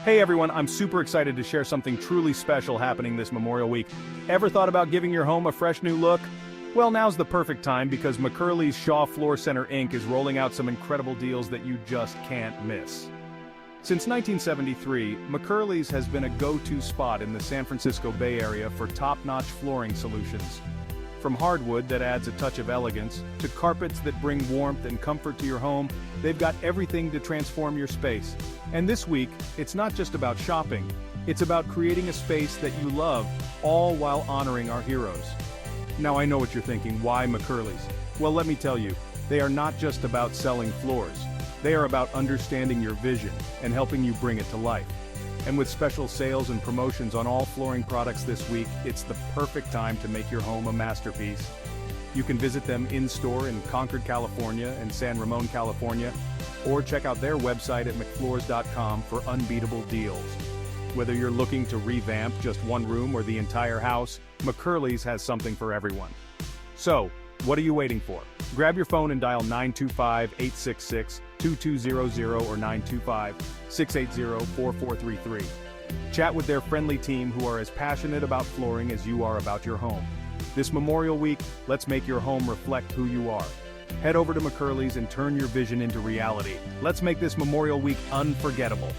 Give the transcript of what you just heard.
Hey everyone, I'm super excited to share something truly special happening this Memorial Week. Ever thought about giving your home a fresh new look? Well, now's the perfect time because McCurley's Shaw Floor Center Inc. is rolling out some incredible deals that you just can't miss. Since 1973, McCurley's has been a go-to spot in the San Francisco Bay Area for top-notch flooring solutions. From hardwood that adds a touch of elegance, to carpets that bring warmth and comfort to your home, they've got everything to transform your space. And this week, it's not just about shopping, it's about creating a space that you love, all while honoring our heroes. Now I know what you're thinking, why McCurley's? Well, let me tell you, they are not just about selling floors. They are about understanding your vision and helping you bring it to life. And with special sales and promotions on all flooring products this week, it's the perfect time to make your home a masterpiece. You can visit them in-store in Concord, California and San Ramon, California, or check out their website at mcfloors.com for unbeatable deals. Whether you're looking to revamp just one room or the entire house, McCurley's has something for everyone. So, what are you waiting for? Grab your phone and dial 925-866-2200 or 925-680-4433. Chat with their friendly team who are as passionate about flooring as you are about your home. This Memorial Week, let's make your home reflect who you are. Head over to McCurley's and turn your vision into reality. Let's make this Memorial Week unforgettable.